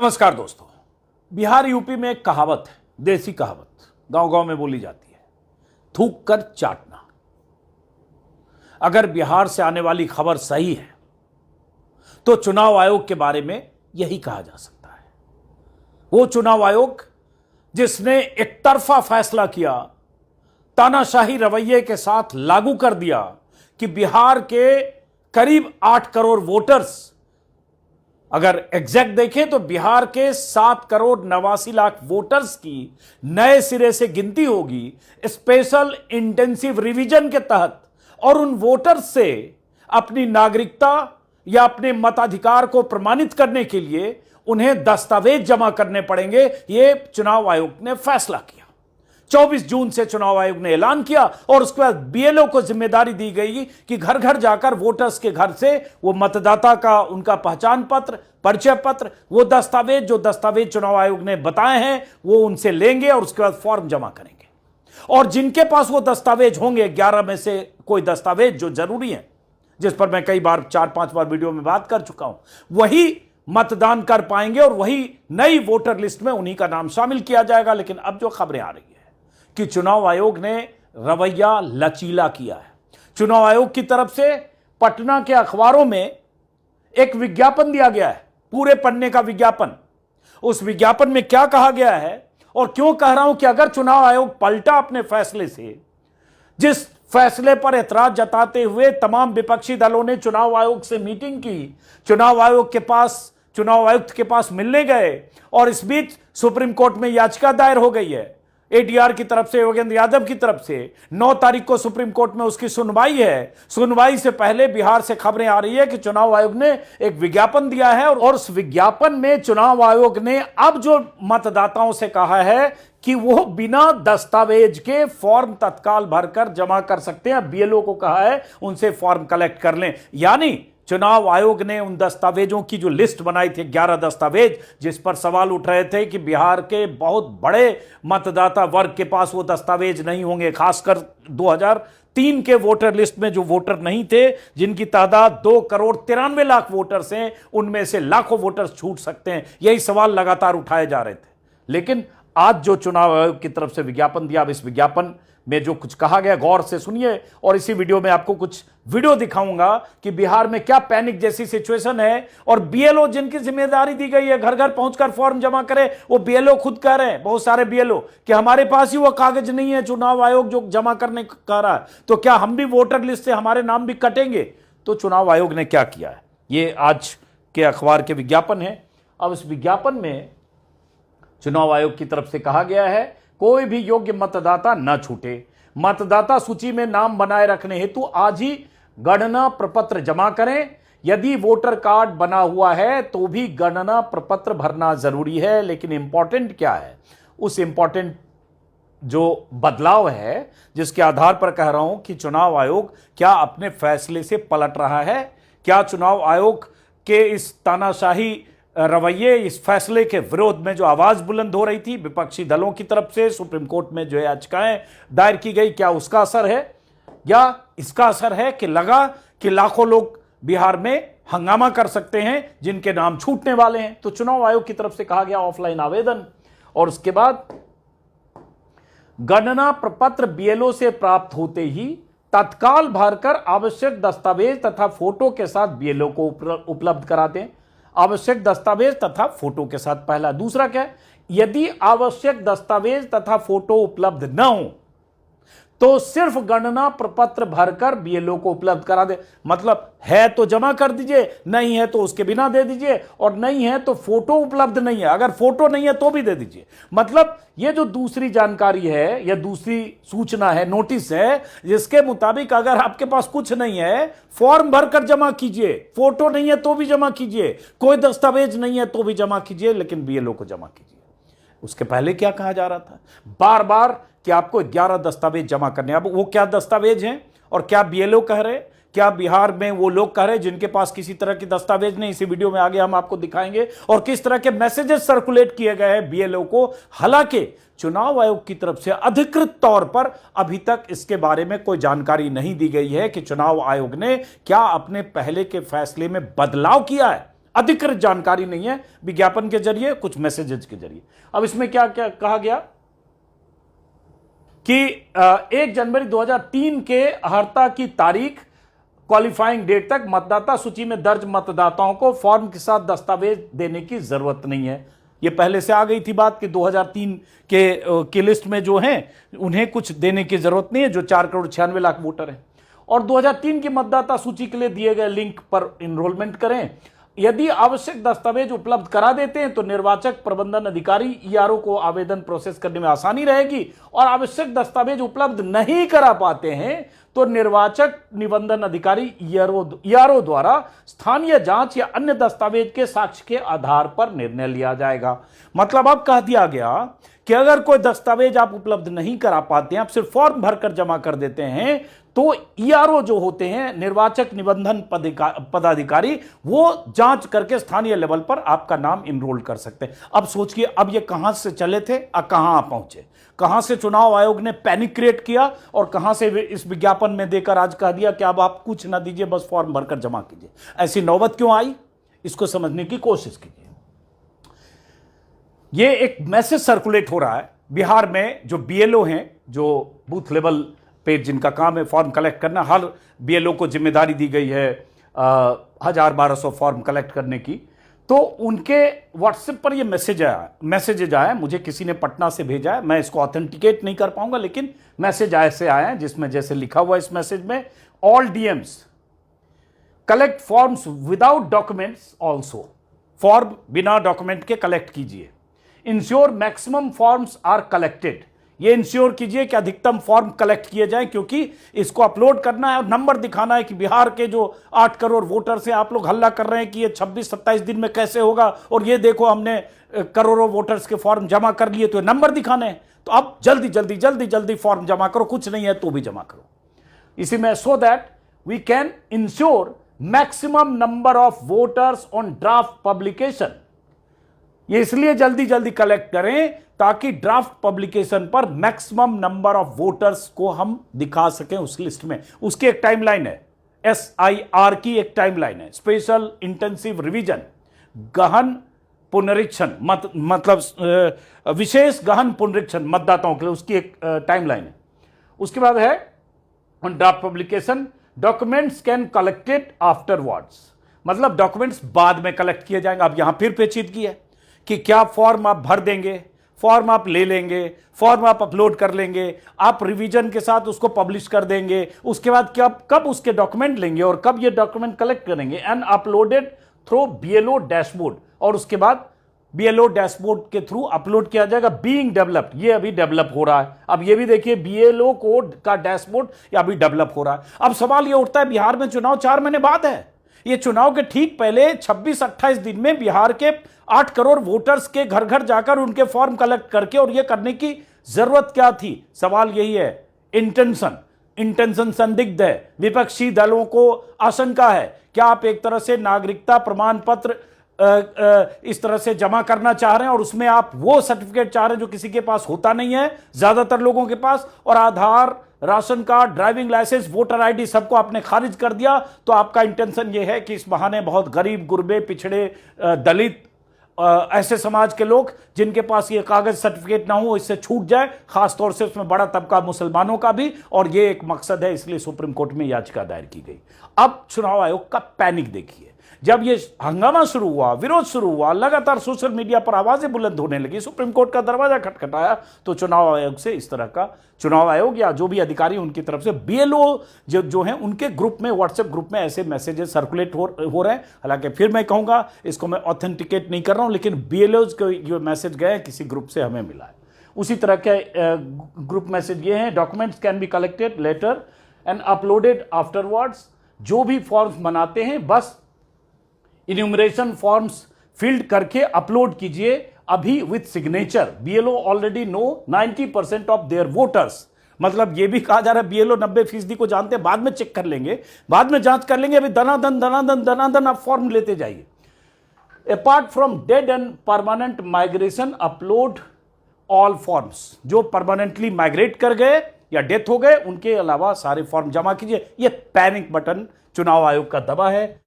नमस्कार दोस्तों। बिहार यूपी में एक कहावत है, देसी कहावत, गांव गांव में बोली जाती है, थूक कर चाटना। अगर बिहार से आने वाली खबर सही है तो चुनाव आयोग के बारे में यही कहा जा सकता है। वो चुनाव आयोग जिसने एक तरफा फैसला किया, तानाशाही रवैये के साथ लागू कर दिया कि बिहार के करीब 8 करोड़ वोटर्स, अगर एग्जैक्ट देखें तो बिहार के 7 करोड़ 89 लाख वोटर्स की नए सिरे से गिनती होगी स्पेशल इंटेंसिव रिवीजन के तहत, और उन वोटर्स से अपनी नागरिकता या अपने मताधिकार को प्रमाणित करने के लिए उन्हें दस्तावेज जमा करने पड़ेंगे। यह चुनाव आयोग ने फैसला किया। 24 जून से चुनाव आयोग ने ऐलान किया और उसके बाद बीएलओ को जिम्मेदारी दी गई कि घर घर जाकर वोटर्स के घर से वो मतदाता का उनका पहचान पत्र, परिचय पत्र, वो जो दस्तावेज चुनाव आयोग ने बताए हैं वो उनसे लेंगे और उसके बाद फॉर्म जमा करेंगे। और जिनके पास वो दस्तावेज होंगे, 11 में से कोई दस्तावेज जो जरूरी है, जिस पर मैं कई बार 4-5 बार वीडियो में बात कर चुका हूं, वही मतदान कर पाएंगे और वही नई वोटर लिस्ट में उन्हीं का नाम शामिल किया जाएगा। लेकिन अब जो खबरें आ रही है कि चुनाव आयोग ने रवैया लचीला किया है। चुनाव आयोग की तरफ से पटना के अखबारों में एक विज्ञापन दिया गया है, पूरे पन्ने का विज्ञापन। उस विज्ञापन में क्या कहा गया है और क्यों कह रहा हूं कि अगर चुनाव आयोग पलटा अपने फैसले से, जिस फैसले पर एतराज जताते हुए तमाम विपक्षी दलों ने चुनाव आयोग से मीटिंग की, चुनाव आयुक्त के पास मिलने गए, और इस बीच सुप्रीम कोर्ट में याचिका दायर हो गई है एडीआर की तरफ से, योगेंद्र यादव की तरफ से। 9 तारीख को सुप्रीम कोर्ट में उसकी सुनवाई है। सुनवाई से पहले बिहार से खबरें आ रही है कि चुनाव आयोग ने एक विज्ञापन दिया है और उस विज्ञापन में चुनाव आयोग ने अब जो मतदाताओं से कहा है कि वो बिना दस्तावेज के फॉर्म तत्काल भरकर जमा कर सकते हैं। बीएलओ को कहा है उनसे फॉर्म कलेक्ट कर लें। यानी चुनाव आयोग ने उन दस्तावेजों की जो लिस्ट बनाई थी, 11 दस्तावेज, जिस पर सवाल उठ रहे थे कि बिहार के बहुत बड़े मतदाता वर्ग के पास वो दस्तावेज नहीं होंगे, खासकर 2003 के वोटर लिस्ट में जो वोटर नहीं थे, जिनकी तादाद 2 करोड़ 93 लाख वोटर्स हैं, उनमें से लाखों वोटर्स छूट सकते हैं। यही सवाल लगातार उठाए जा रहे थे। लेकिन आज जो चुनाव आयोग की तरफ से विज्ञापन दिया, अब इस विज्ञापन में जो कुछ कहा गया गौर से सुनिए, और इसी वीडियो में आपको कुछ वीडियो दिखाऊंगा कि बिहार में क्या पैनिक जैसी सिचुएशन है। और बीएलओ जिनकी जिम्मेदारी दी गई है घर घर पहुंचकर फॉर्म जमा करे, वो बीएलओ खुद कह रहे हैं, बहुत सारे बीएलओ, कि हमारे पास ही वो कागज नहीं है चुनाव आयोग जो जमा करने कह रहा है, तो क्या हम भी वोटर लिस्ट से हमारे नाम भी कटेंगे। तो चुनाव आयोग ने क्या किया है, ये आज के अखबार के विज्ञापन है। अब इस विज्ञापन में चुनाव आयोग की तरफ से कहा गया है कोई भी योग्य मतदाता न छूटे। मतदाता सूची में नाम बनाए रखने हेतु आज ही गणना प्रपत्र जमा करें। यदि वोटर कार्ड बना हुआ है तो भी गणना प्रपत्र भरना जरूरी है। लेकिन इंपॉर्टेंट क्या है, उस इंपॉर्टेंट जो बदलाव है जिसके आधार पर कह रहा हूं कि चुनाव आयोग क्या अपने फैसले से पलट रहा है। क्या चुनाव आयोग के इस तानाशाही रवैये, इस फैसले के विरोध में जो आवाज बुलंद हो रही थी विपक्षी दलों की तरफ से, सुप्रीम कोर्ट में जो याचिकाएं दायर की गई, क्या उसका असर है, या इसका असर है कि लगा कि लाखों लोग बिहार में हंगामा कर सकते हैं जिनके नाम छूटने वाले हैं। तो चुनाव आयोग की तरफ से कहा गया ऑफलाइन आवेदन, और उसके बाद गणना प्रपत्र बीएलओ से प्राप्त होते ही तत्काल भरकर आवश्यक दस्तावेज तथा फोटो के साथ बीएलओ को उपलब्ध करा दें। आवश्यक दस्तावेज तथा फोटो के साथ, पहला। दूसरा क्या है, यदि आवश्यक दस्तावेज तथा फोटो उपलब्ध न हो तो सिर्फ गणना प्रपत्र भरकर बीएलओ को उपलब्ध करा दे। मतलब है तो जमा कर दीजिए, नहीं है तो उसके बिना दे दीजिए, और नहीं है तो फोटो उपलब्ध नहीं है, अगर फोटो नहीं है तो भी दे दीजिए। मतलब ये जो दूसरी जानकारी है या दूसरी सूचना है, नोटिस है, जिसके मुताबिक अगर आपके पास कुछ नहीं है फॉर्म भरकर जमा कीजिए, फोटो नहीं है तो भी जमा कीजिए, कोई दस्तावेज नहीं है तो भी जमा कीजिए, लेकिन बीएलओ को जमा कीजिए। उसके पहले क्या कहा जा रहा था, बार बार कि आपको 11 दस्तावेज जमा करने। अब वो क्या दस्तावेज हैं और क्या बीएलओ कह रहे, क्या बिहार में वो लोग कह रहे जिनके पास किसी तरह की दस्तावेज नहीं, इसी वीडियो में आगे हम आपको दिखाएंगे, और किस तरह के मैसेजेस सर्कुलेट किए गए हैं बीएलओ को। हालांकि चुनाव आयोग की तरफ से अधिकृत तौर पर अभी तक इसके बारे में कोई जानकारी नहीं दी गई है कि चुनाव आयोग ने क्या अपने पहले के फैसले में बदलाव किया है। अधिकृत जानकारी नहीं है, विज्ञापन के जरिए, कुछ मैसेजेस के जरिए। अब इसमें क्या क्या कहा गया कि 1 जनवरी 2003 के अर्हता की तारीख क्वालिफाइंग डेट तक मतदाता सूची में दर्ज मतदाताओं को फॉर्म के साथ दस्तावेज देने की जरूरत नहीं है। ये पहले से आ गई थी बात कि 2003 के लिस्ट में जो हैं उन्हें कुछ देने की जरूरत नहीं है, जो 4,96,00,000 वोटर हैं। और 2003 की मतदाता सूची के लिए दिए गए लिंक पर इनरोलमेंट करें। यदि आवश्यक दस्तावेज उपलब्ध करा देते हैं तो निर्वाचक प्रबंधन अधिकारी ईआरओ को आवेदन प्रोसेस करने में आसानी रहेगी, और आवश्यक दस्तावेज उपलब्ध नहीं करा पाते हैं तो निर्वाचक निबंधन अधिकारी ईआरओ द्वारा स्थानीय जांच या अन्य दस्तावेज के साक्ष्य के आधार पर निर्णय लिया जाएगा। मतलब अब कह दिया गया कि अगर कोई दस्तावेज आप उपलब्ध नहीं करा पाते हैं, आप सिर्फ फॉर्म भरकर जमा कर देते हैं, तो ईआरओ जो होते हैं निर्वाचक निबंधन पदाधिकारी, वो जांच करके स्थानीय लेवल पर आपका नाम इनरोल कर सकते हैं। अब सोचिए, अब ये कहां से चले थे और कहां पहुंचे, कहां से चुनाव आयोग ने पैनिक क्रिएट किया और कहां से इस विज्ञापन में देकर आज कह दिया कि अब आप कुछ ना दीजिए, बस फॉर्म भरकर जमा कीजिए। ऐसी नौबत क्यों आई, इसको समझने की कोशिश कीजिए। ये एक मैसेज सर्कुलेट हो रहा है बिहार में, जो बीएलओ हैं, जो बूथ लेवल पे जिनका काम है फॉर्म कलेक्ट करना, हर बीएलओ को जिम्मेदारी दी गई है 1,000-1,200 फॉर्म कलेक्ट करने की। तो उनके व्हाट्सएप पर ये मैसेज आया, मुझे किसी ने पटना से भेजा है, मैं इसको ऑथेंटिकेट नहीं कर पाऊंगा, लेकिन मैसेज ऐसे आए हैं जिसमें जैसे लिखा हुआ इस मैसेज में, all DMs collect forms without documents also, form बिना डॉक्यूमेंट के कलेक्ट कीजिए। Ensure maximum forms are collected, ये इंश्योर कीजिए कि अधिकतम फॉर्म कलेक्ट किए जाएं, क्योंकि इसको अपलोड करना है और नंबर दिखाना है कि बिहार के जो 8 करोड़ वोटर से आप लोग हल्ला कर रहे हैं कि ये 26-27 दिन में कैसे होगा, और ये देखो हमने करोड़ों वोटर्स के फॉर्म जमा कर लिए, तो नंबर दिखाने हैं। तो अब जल्दी फॉर्म जमा करो, कुछ नहीं है तो भी जमा करो इसी में, so that we can ensure maximum number of voters on draft publication. ये इसलिए जल्दी कलेक्ट करें ताकि ड्राफ्ट पब्लिकेशन पर मैक्सिमम नंबर ऑफ वोटर्स को हम दिखा सकें उस लिस्ट में। उसकी एक टाइमलाइन है, SIR की एक टाइमलाइन है, स्पेशल इंटेंसिव रिवीजन, गहन पुनरीक्षण, मतलब विशेष गहन पुनरीक्षण मतदाताओं के लिए, उसकी एक टाइमलाइन है। उसके बाद है on draft publication, documents can collected afterwards, मतलब डॉक्यूमेंट्स बाद में कलेक्ट किए जाएंगे। अब यहां फिर पेचीदगी है कि क्या फॉर्म आप भर देंगे, फॉर्म आप ले लेंगे, फॉर्म आप अपलोड कर लेंगे, आप रिवीजन के साथ उसको पब्लिश कर देंगे, उसके बाद कब उसके डॉक्यूमेंट लेंगे और कब ये डॉक्यूमेंट कलेक्ट करेंगे, and uploaded through BLO dashboard, और उसके बाद बीएलओ डैशबोर्ड के थ्रू अपलोड किया जाएगा। बीइंग डेवलप्ड, ये अभी डेवलप हो रहा है। अब ये भी देखिए, बीएलओ कोड का डैशबोर्ड ये अभी डेवलप हो रहा है। अब सवाल ये उठता है, बिहार में चुनाव 4 महीने बाद है, ये चुनाव के ठीक पहले 26-28 दिन में बिहार के 8 करोड़ वोटर्स के घर घर जाकर उनके फॉर्म कलेक्ट करके, और ये करने की जरूरत क्या थी? सवाल यही है। इंटेंशन संदिग्ध है, विपक्षी दलों को आशंका है, क्या आप एक तरह से नागरिकता प्रमाण पत्र इस तरह से जमा करना चाह रहे हैं और उसमें आप वो सर्टिफिकेट चाह रहे हैं जो किसी के पास होता नहीं है, ज्यादातर लोगों के पास, और Aadhaar, ration card, driving licence, voter ID सबको आपने खारिज कर दिया। तो आपका इंटेंशन यह है कि इस बहाने बहुत गरीब, गुरबे, पिछड़े, दलित, ऐसे समाज के लोग जिनके पास ये कागज सर्टिफिकेट ना हो, इससे छूट जाए, खासतौर से उसमें बड़ा तबका मुसलमानों का भी, और ये एक मकसद है, इसलिए सुप्रीम कोर्ट में याचिका दायर की गई। अब चुनाव आयोग का पैनिक देखिए, जब ये हंगामा शुरू हुआ, विरोध शुरू हुआ, लगातार सोशल मीडिया पर आवाजें बुलंद होने लगी, सुप्रीम कोर्ट का दरवाजा खटखटाया, तो चुनाव आयोग से इस तरह का, चुनाव आयोग या जो भी अधिकारी उनकी तरफ से बीएलओ जो हैं उनके ग्रुप में, व्हाट्सएप ग्रुप में ऐसे मैसेजेस सर्कुलेट हो रहे हैं। हालांकि फिर मैं कहूंगा, इसको मैं ऑथेंटिकेट नहीं कर रहा हूं, लेकिन बीएलओ को जो मैसेज गए किसी ग्रुप से हमें मिला है। उसी तरह के ग्रुप मैसेज ये हैं, documents can be collected later and uploaded afterwards. जो भी फॉर्म्स बनाते हैं बस इन्यूमरेशन फॉर्म्स फिल्ड करके अपलोड कीजिए अभी with signature. BLO already know 90% of their voters, मतलब यह भी कहा जा रहा है बीएलओ 90% को जानते हैं, बाद में चेक कर लेंगे, बाद में जांच कर लेंगे, अभी दनादन आप फॉर्म लेते जाइए। Apart from dead and permanent migration, upload all forms. जो परमानेंटली माइग्रेट कर गए या डेथ हो गए, उनके अलावा सारे फॉर्म जमा कीजिए। यह पैनिक बटन चुनाव आयोग का दबा है।